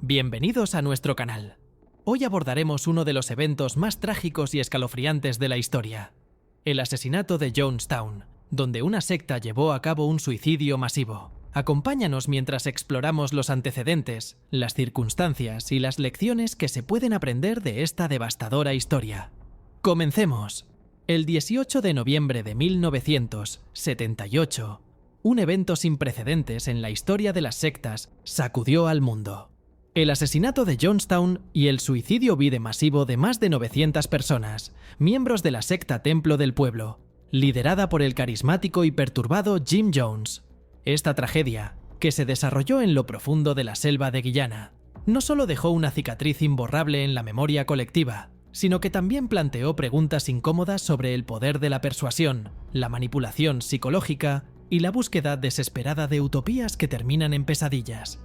Bienvenidos a nuestro canal. Hoy abordaremos uno de los eventos más trágicos y escalofriantes de la historia: el asesinato de Jonestown, donde una secta llevó a cabo un suicidio masivo. Acompáñanos mientras exploramos los antecedentes, las circunstancias y las lecciones que se pueden aprender de esta devastadora historia. ¡Comencemos! El 18 de noviembre de 1978, un evento sin precedentes en la historia de las sectas sacudió al mundo. El asesinato de Jonestown y el suicidio masivo de más de 900 personas, miembros de la secta Templo del Pueblo, liderada por el carismático y perturbado Jim Jones. Esta tragedia, que se desarrolló en lo profundo de la selva de Guyana, no solo dejó una cicatriz imborrable en la memoria colectiva, sino que también planteó preguntas incómodas sobre el poder de la persuasión, la manipulación psicológica y la búsqueda desesperada de utopías que terminan en pesadillas.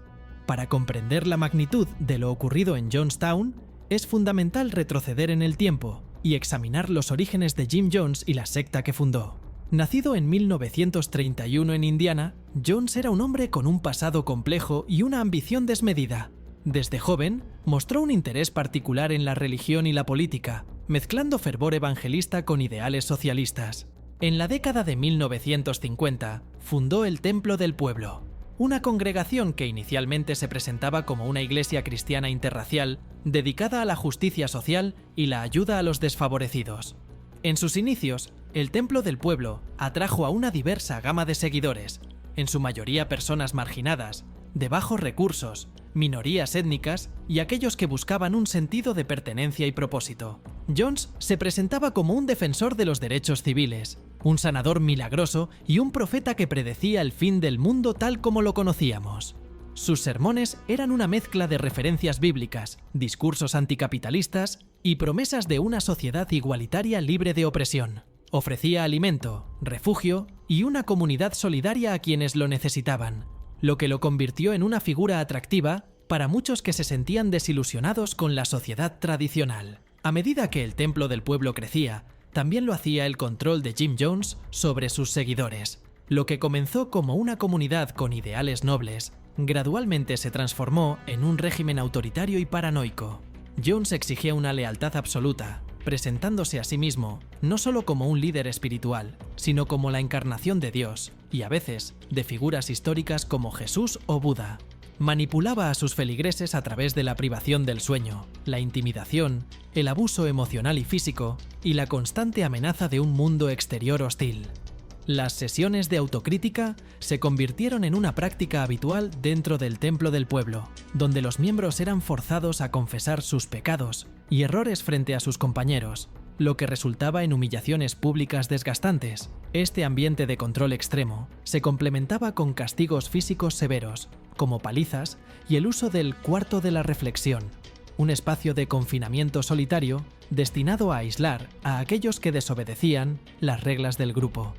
Para comprender la magnitud de lo ocurrido en Jonestown, es fundamental retroceder en el tiempo y examinar los orígenes de Jim Jones y la secta que fundó. Nacido en 1931 en Indiana, Jones era un hombre con un pasado complejo y una ambición desmedida. Desde joven, mostró un interés particular en la religión y la política, mezclando fervor evangelista con ideales socialistas. En la década de 1950, fundó el Templo del Pueblo, una congregación que inicialmente se presentaba como una iglesia cristiana interracial dedicada a la justicia social y la ayuda a los desfavorecidos. En sus inicios, el Templo del Pueblo atrajo a una diversa gama de seguidores, en su mayoría personas marginadas, de bajos recursos, minorías étnicas y aquellos que buscaban un sentido de pertenencia y propósito. Jones se presentaba como un defensor de los derechos civiles, un sanador milagroso y un profeta que predecía el fin del mundo tal como lo conocíamos. Sus sermones eran una mezcla de referencias bíblicas, discursos anticapitalistas y promesas de una sociedad igualitaria libre de opresión. Ofrecía alimento, refugio y una comunidad solidaria a quienes lo necesitaban, lo que lo convirtió en una figura atractiva para muchos que se sentían desilusionados con la sociedad tradicional. A medida que el Templo del Pueblo crecía, también lo hacía el control de Jim Jones sobre sus seguidores. Lo que comenzó como una comunidad con ideales nobles, gradualmente se transformó en un régimen autoritario y paranoico. Jones exigía una lealtad absoluta, presentándose a sí mismo no solo como un líder espiritual, sino como la encarnación de Dios, y a veces de figuras históricas como Jesús o Buda. Manipulaba a sus feligreses a través de la privación del sueño, la intimidación, el abuso emocional y físico, y la constante amenaza de un mundo exterior hostil. Las sesiones de autocrítica se convirtieron en una práctica habitual dentro del Templo del Pueblo, donde los miembros eran forzados a confesar sus pecados y errores frente a sus compañeros, lo que resultaba en humillaciones públicas desgastantes. Este ambiente de control extremo se complementaba con castigos físicos severos, como palizas y el uso del cuarto de la reflexión, un espacio de confinamiento solitario destinado a aislar a aquellos que desobedecían las reglas del grupo.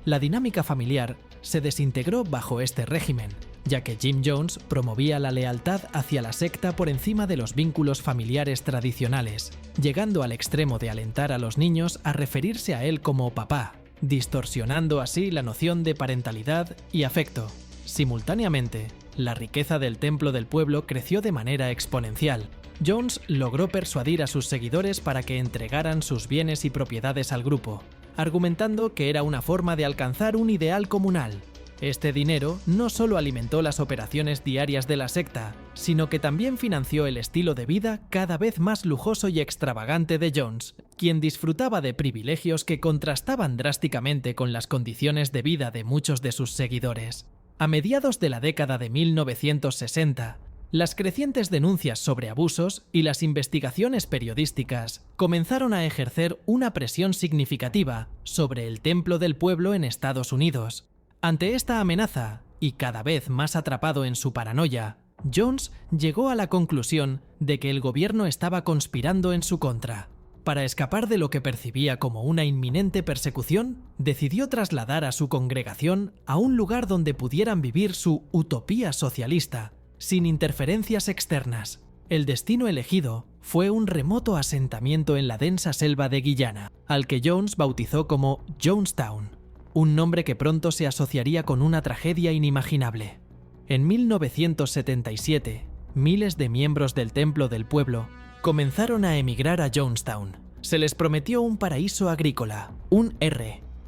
La dinámica familiar se desintegró bajo este régimen, ya que Jim Jones promovía la lealtad hacia la secta por encima de los vínculos familiares tradicionales, llegando al extremo de alentar a los niños a referirse a él como papá, distorsionando así la noción de parentalidad y afecto. Simultáneamente, la riqueza del Templo del Pueblo creció de manera exponencial. Jones logró persuadir a sus seguidores para que entregaran sus bienes y propiedades al grupo, argumentando que era una forma de alcanzar un ideal comunal. Este dinero no solo alimentó las operaciones diarias de la secta, sino que también financió el estilo de vida cada vez más lujoso y extravagante de Jones, quien disfrutaba de privilegios que contrastaban drásticamente con las condiciones de vida de muchos de sus seguidores. A mediados de la década de 1960, las crecientes denuncias sobre abusos y las investigaciones periodísticas comenzaron a ejercer una presión significativa sobre el Templo del Pueblo en Estados Unidos. Ante esta amenaza, y cada vez más atrapado en su paranoia, Jones llegó a la conclusión de que el gobierno estaba conspirando en su contra. Para escapar de lo que percibía como una inminente persecución, decidió trasladar a su congregación a un lugar donde pudieran vivir su utopía socialista, sin interferencias externas. El destino elegido fue un remoto asentamiento en la densa selva de Guyana, al que Jones bautizó como Jonestown, un nombre que pronto se asociaría con una tragedia inimaginable. En 1977, miles de miembros del Templo del Pueblo comenzaron a emigrar a Jonestown. Se les prometió un paraíso agrícola,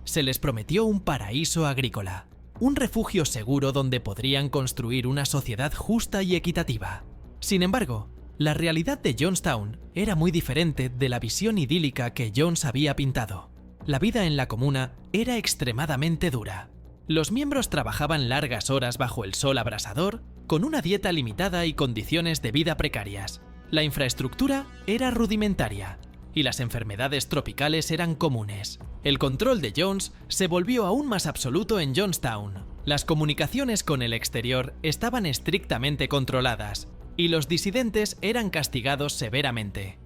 Se les prometió un paraíso agrícola, un refugio seguro donde podrían construir una sociedad justa y equitativa. Sin embargo, la realidad de Jonestown era muy diferente de la visión idílica que Jones había pintado. La vida en la comuna era extremadamente dura. Los miembros trabajaban largas horas bajo el sol abrasador, con una dieta limitada y condiciones de vida precarias. La infraestructura era rudimentaria y las enfermedades tropicales eran comunes. El control de Jones se volvió aún más absoluto en Jonestown. Las comunicaciones con el exterior estaban estrictamente controladas y los disidentes eran castigados severamente.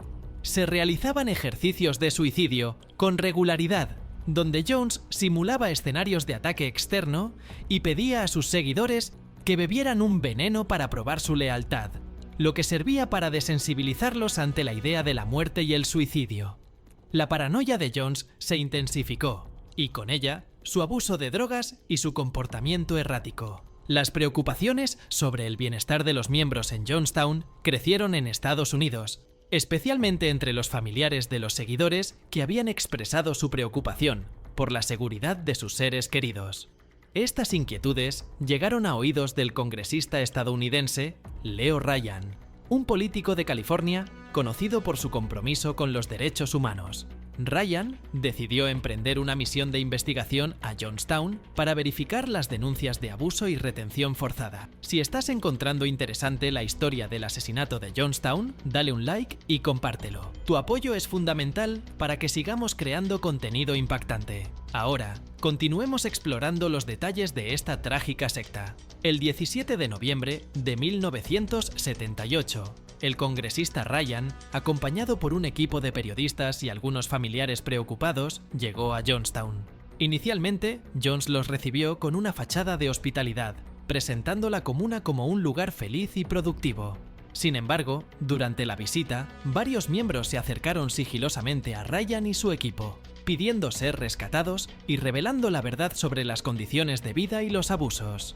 Se realizaban ejercicios de suicidio con regularidad, donde Jones simulaba escenarios de ataque externo y pedía a sus seguidores que bebieran un veneno para probar su lealtad, lo que servía para desensibilizarlos ante la idea de la muerte y el suicidio. La paranoia de Jones se intensificó, y con ella, su abuso de drogas y su comportamiento errático. Las preocupaciones sobre el bienestar de los miembros en Jonestown crecieron en Estados Unidos, especialmente entre los familiares de los seguidores que habían expresado su preocupación por la seguridad de sus seres queridos. Estas inquietudes llegaron a oídos del congresista estadounidense Leo Ryan, un político de California conocido por su compromiso con los derechos humanos. Ryan decidió emprender una misión de investigación a Jonestown para verificar las denuncias de abuso y retención forzada. Si estás encontrando interesante la historia del asesinato de Jonestown, dale un like y compártelo. Tu apoyo es fundamental para que sigamos creando contenido impactante. Ahora, continuemos explorando los detalles de esta trágica secta. El 17 de noviembre de 1978, el congresista Ryan, acompañado por un equipo de periodistas y algunos familiares preocupados, llegó a Jonestown. Inicialmente, Jones los recibió con una fachada de hospitalidad, presentando la comuna como un lugar feliz y productivo. Sin embargo, durante la visita, varios miembros se acercaron sigilosamente a Ryan y su equipo, pidiendo ser rescatados y revelando la verdad sobre las condiciones de vida y los abusos.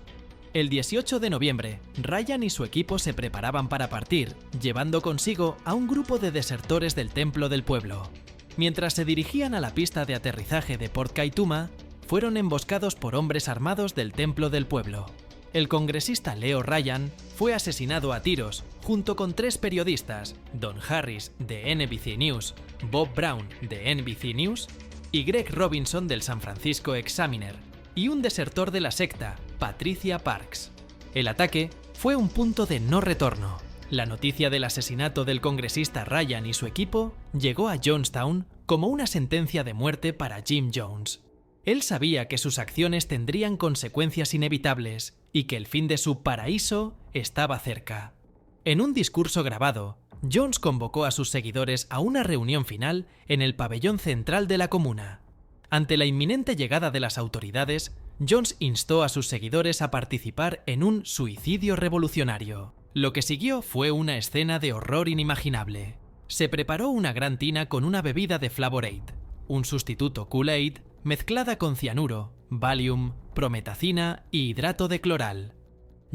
El 18 de noviembre, Ryan y su equipo se preparaban para partir, llevando consigo a un grupo de desertores del Templo del Pueblo. Mientras se dirigían a la pista de aterrizaje de Port Kaituma, fueron emboscados por hombres armados del Templo del Pueblo. El congresista Leo Ryan fue asesinado a tiros junto con 3 periodistas, Don Harris de NBC News, Bob Brown de NBC News y Greg Robinson del San Francisco Examiner, y un desertor de la secta, Patricia Parks. El ataque fue un punto de no retorno. La noticia del asesinato del congresista Ryan y su equipo llegó a Jonestown como una sentencia de muerte para Jim Jones. Él sabía que sus acciones tendrían consecuencias inevitables y que el fin de su paraíso estaba cerca. En un discurso grabado, Jones convocó a sus seguidores a una reunión final en el pabellón central de la comuna. Ante la inminente llegada de las autoridades, Jones instó a sus seguidores a participar en un suicidio revolucionario. Lo que siguió fue una escena de horror inimaginable. Se preparó una gran tina con una bebida de Flavor Aid, un sustituto Kool-Aid mezclada con cianuro, Valium, prometacina y hidrato de cloral.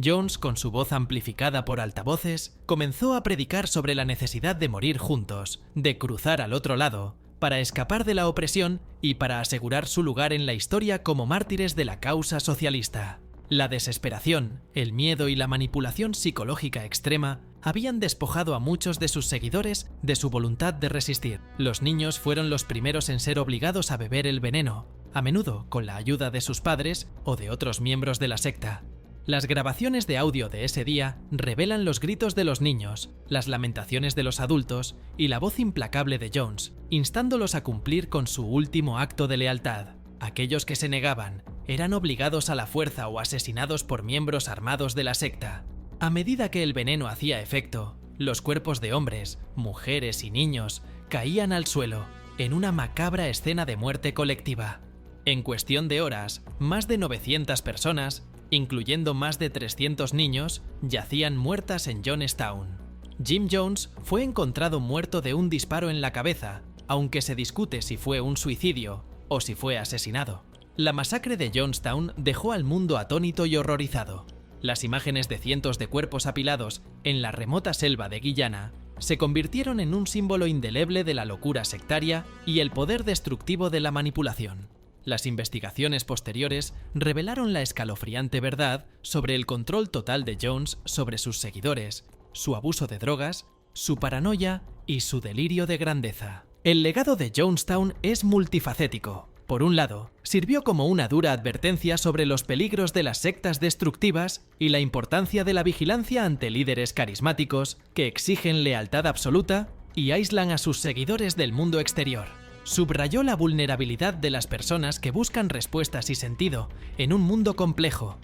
Jones, con su voz amplificada por altavoces, comenzó a predicar sobre la necesidad de morir juntos, de cruzar al otro lado, para escapar de la opresión y para asegurar su lugar en la historia como mártires de la causa socialista. La desesperación, el miedo y la manipulación psicológica extrema habían despojado a muchos de sus seguidores de su voluntad de resistir. Los niños fueron los primeros en ser obligados a beber el veneno, a menudo con la ayuda de sus padres o de otros miembros de la secta. Las grabaciones de audio de ese día revelan los gritos de los niños, las lamentaciones de los adultos y la voz implacable de Jones, instándolos a cumplir con su último acto de lealtad. Aquellos que se negaban eran obligados a la fuerza o asesinados por miembros armados de la secta. A medida que el veneno hacía efecto, los cuerpos de hombres, mujeres y niños caían al suelo en una macabra escena de muerte colectiva. En cuestión de horas, más de 900 personas, incluyendo más de 300 niños, yacían muertas en Jonestown. Jim Jones fue encontrado muerto de un disparo en la cabeza, aunque se discute si fue un suicidio o si fue asesinado. La masacre de Jonestown dejó al mundo atónito y horrorizado. Las imágenes de cientos de cuerpos apilados en la remota selva de Guyana se convirtieron en un símbolo indeleble de la locura sectaria y el poder destructivo de la manipulación. Las investigaciones posteriores revelaron la escalofriante verdad sobre el control total de Jones sobre sus seguidores, su abuso de drogas, su paranoia y su delirio de grandeza. El legado de Jonestown es multifacético. Por un lado, sirvió como una dura advertencia sobre los peligros de las sectas destructivas y la importancia de la vigilancia ante líderes carismáticos que exigen lealtad absoluta y aíslan a sus seguidores del mundo exterior. Subrayó la vulnerabilidad de las personas que buscan respuestas y sentido en un mundo complejo,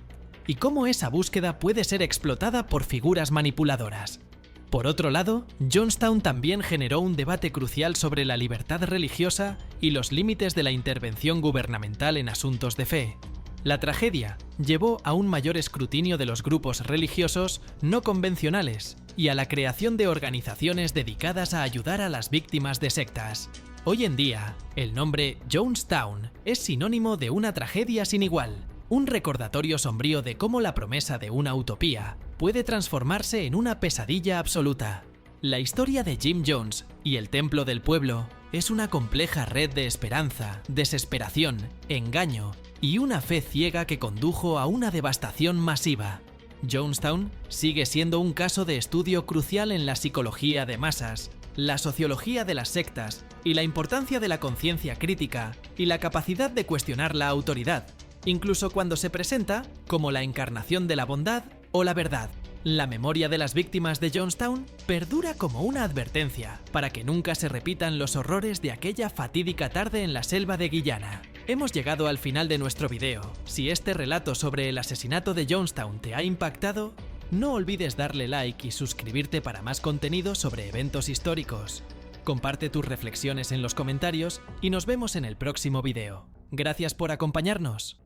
y cómo esa búsqueda puede ser explotada por figuras manipuladoras. Por otro lado, Jonestown también generó un debate crucial sobre la libertad religiosa y los límites de la intervención gubernamental en asuntos de fe. La tragedia llevó a un mayor escrutinio de los grupos religiosos no convencionales y a la creación de organizaciones dedicadas a ayudar a las víctimas de sectas. Hoy en día, el nombre Jonestown es sinónimo de una tragedia sin igual, un recordatorio sombrío de cómo la promesa de una utopía puede transformarse en una pesadilla absoluta. La historia de Jim Jones y el Templo del Pueblo es una compleja red de esperanza, desesperación, engaño y una fe ciega que condujo a una devastación masiva. Jonestown sigue siendo un caso de estudio crucial en la psicología de masas, la sociología de las sectas y la importancia de la conciencia crítica y la capacidad de cuestionar la autoridad, incluso cuando se presenta como la encarnación de la bondad o la verdad. La memoria de las víctimas de Jonestown perdura como una advertencia para que nunca se repitan los horrores de aquella fatídica tarde en la selva de Guyana. Hemos llegado al final de nuestro video. Si este relato sobre el asesinato de Jonestown te ha impactado, no olvides darle like y suscribirte para más contenido sobre eventos históricos. Comparte tus reflexiones en los comentarios y nos vemos en el próximo video. Gracias por acompañarnos.